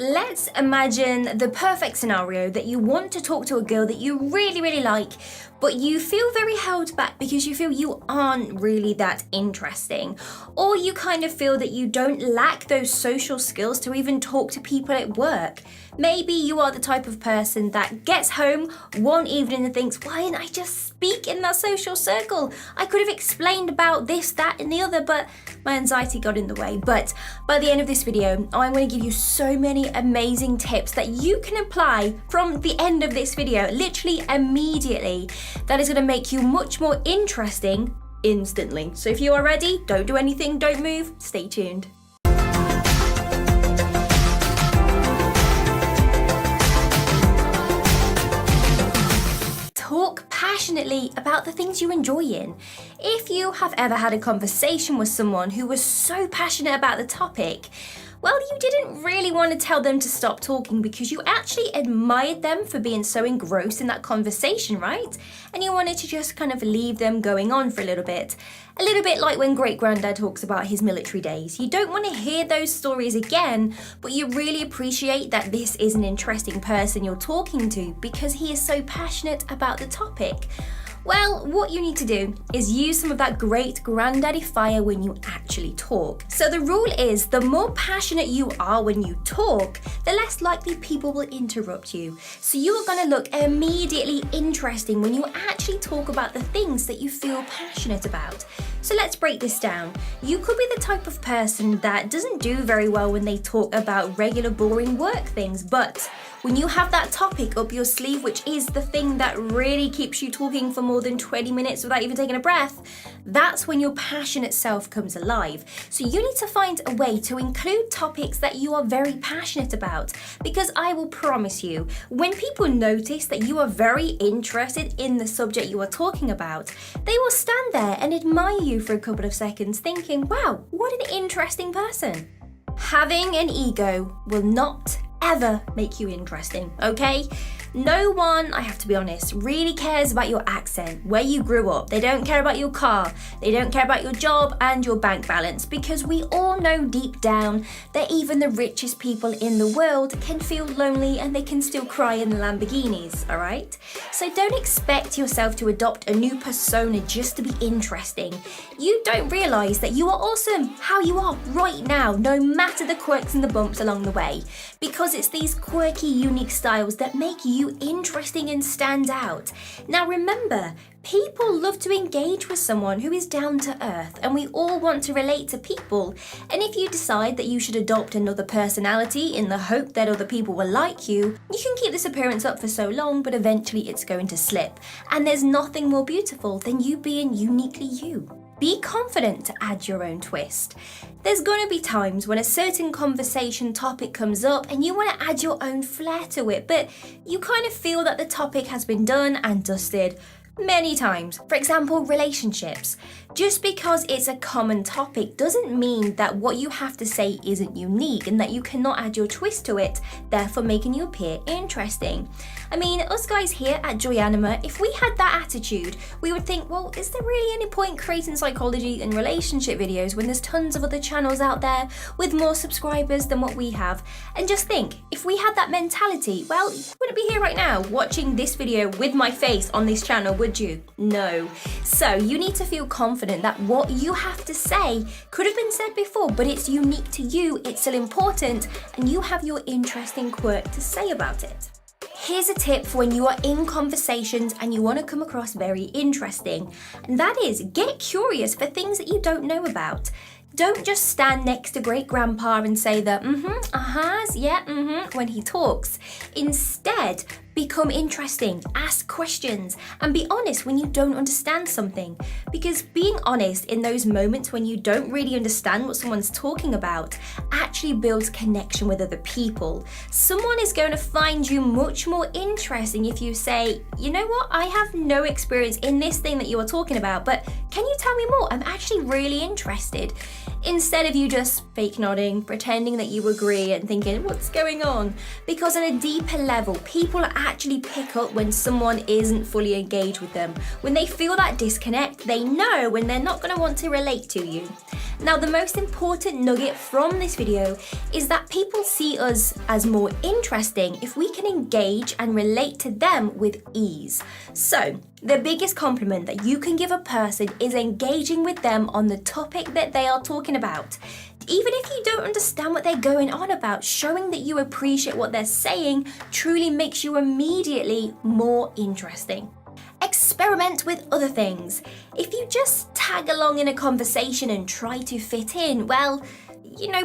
let's imagine the perfect scenario that you want to talk to a girl that you really, really like, but you feel very held back because you feel you aren't really that interesting, or you kind of feel that you don't lack those social skills to even talk to people at work. Maybe you are the type of person that gets home one evening and thinks, why didn't I just speak in that social circle? I could have explained about this, that, and the other, but my anxiety got in the way. But by the end of this video, I'm going to give you so many amazing tips that you can apply from the end of this video, literally immediately, that is going to make you much more interesting instantly. So if you are ready, don't do anything, don't move, stay tuned. Talk passionately about the things you enjoy in. If you have ever had a conversation with someone who was so passionate about the topic, well, you didn't really want to tell them to stop talking because you actually admired them for being so engrossed in that conversation, right? And you wanted to just kind of leave them going on for a little bit. A little bit like when Great Granddad talks about his military days. You don't want to hear those stories again, but you really appreciate that this is an interesting person you're talking to because he is so passionate about the topic. Well, what you need to do is use some of that great granddaddy fire when you actually talk. So the rule is the more passionate you are when you talk, the less likely people will interrupt you. So you are going to look immediately interesting when you actually talk about the things that you feel passionate about. So let's break this down. You could be the type of person that doesn't do very well when they talk about regular boring work things, but when you have that topic up your sleeve, which is the thing that really keeps you talking for more than 20 minutes without even taking a breath, that's when your passionate self comes alive. So you need to find a way to include topics that you are very passionate about, because I will promise you, when people notice that you are very interested in the subject you are talking about, they will stand there and admire you for a couple of seconds thinking, wow, what an interesting person. Having an ego will not ever make you interesting, okay? No one, I have to be honest, really cares about your accent, where you grew up. They don't care about your car. They don't care about your job and your bank balance, because we all know deep down that even the richest people in the world can feel lonely and they can still cry in the Lamborghinis, all right? So don't expect yourself to adopt a new persona just to be interesting. You don't realize that you are awesome how you are right now, no matter the quirks and the bumps along the way, because it's these quirky, unique styles that make you interesting and stand out. Now remember, people love to engage with someone who is down to earth, and we all want to relate to people. And if you decide that you should adopt another personality in the hope that other people will like you, you can keep this appearance up for so long, but eventually it's going to slip. And there's nothing more beautiful than you being uniquely you. Be confident to add your own twist. There's going to be times when a certain conversation topic comes up and you want to add your own flair to it, but you kind of feel that the topic has been done and dusted many times. For example, relationships. Just because it's a common topic doesn't mean that what you have to say isn't unique and that you cannot add your twist to it, therefore making you appear interesting. I mean, us guys here at Joyanima, if we had that attitude, we would think, well, is there really any point creating psychology and relationship videos when there's tons of other channels out there with more subscribers than what we have? And just think, if we had that mentality, well, you wouldn't be here right now watching this video with my face on this channel, would you? No. So you need to feel confident that what you have to say could have been said before, but it's unique to you, it's still important, and you have your interesting quirk to say about it. Here's a tip for when you are in conversations and you want to come across very interesting, and that is get curious for things that you don't know about. Don't just stand next to great grandpa and say the when he talks. Instead, become interesting, ask questions, and be honest when you don't understand something. Because being honest in those moments when you don't really understand what someone's talking about actually builds connection with other people. Someone is going to find you much more interesting if you say, you know what, I have no experience in this thing that you are talking about, but can you tell me more? I'm actually really interested. Instead of you just fake nodding, pretending that you agree and thinking, what's going on? Because on a deeper level, people actually pick up when someone isn't fully engaged with them. When they feel that disconnect, they know when they're not going to want to relate to you. Now, the most important nugget from this video is that people see us as more interesting if we can engage and relate to them with ease. So, the biggest compliment that you can give a person is engaging with them on the topic that they are talking about. Even if you don't understand what they're going on about, showing that you appreciate what they're saying truly makes you immediately more interesting. Experiment with other things. If you just tag along in a conversation and try to fit in, well,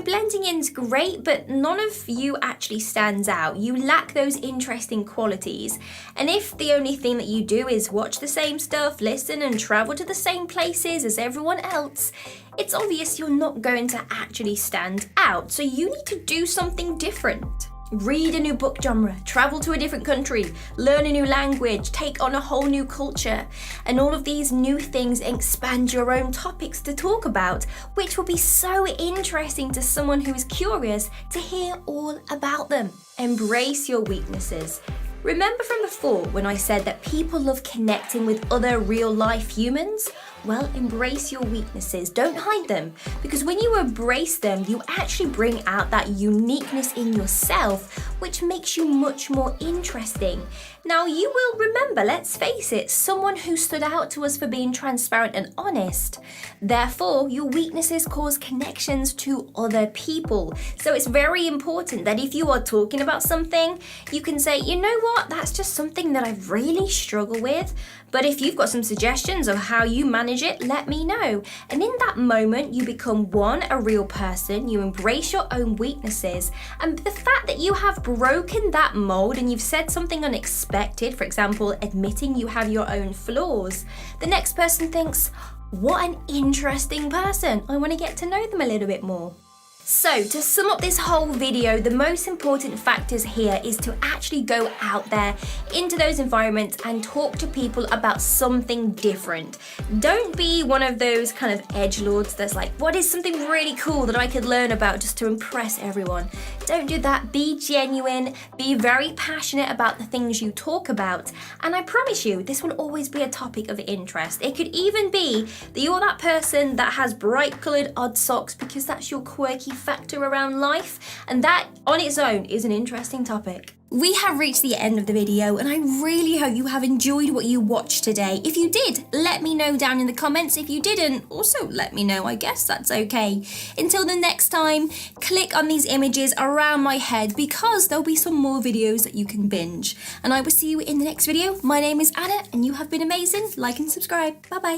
blending in's great, but none of you actually stands out. You lack those interesting qualities. And if the only thing that you do is watch the same stuff, listen and travel to the same places as everyone else, it's obvious you're not going to actually stand out. So you need to do something different. Read a new book genre, travel to a different country, learn a new language, take on a whole new culture. And all of these new things expand your own topics to talk about, which will be so interesting to someone who is curious to hear all about them. Embrace your weaknesses. Remember from before when I said that people love connecting with other real-life humans? Well, embrace your weaknesses. Don't hide them, because when you embrace them, you actually bring out that uniqueness in yourself, which makes you much more interesting. Now, you will remember, let's face it, someone who stood out to us for being transparent and honest. Therefore, your weaknesses cause connections to other people. So it's very important that if you are talking about something, you can say, you know what, that's just something that I really struggle with. But if you've got some suggestions of how you manage it, let me know. And in that moment, you become a real person, you embrace your own weaknesses, and the fact that you have broken that mold and you've said something unexpected, for example, admitting you have your own flaws, the next person thinks, what an interesting person. I want to get to know them a little bit more. So, to sum up this whole video, the most important factors here is to actually go out there into those environments and talk to people about something different. Don't be one of those kind of edgelords that's like, what is something really cool that I could learn about just to impress everyone? Don't do that. Be genuine, be very passionate about the things you talk about, and I promise you, this will always be a topic of interest. It could even be that you're that person that has bright coloured odd socks because that's your quirky factor around life, and that on its own is an interesting topic. We have reached the end of the video, and I really hope you have enjoyed what you watched today. If you did, let me know down in the comments. If you didn't, also let me know. I guess that's okay. Until the next time, click on these images around my head because there'll be some more videos that you can binge. And I will see you in the next video. My name is Anna, and you have been amazing. Like and subscribe. Bye-bye.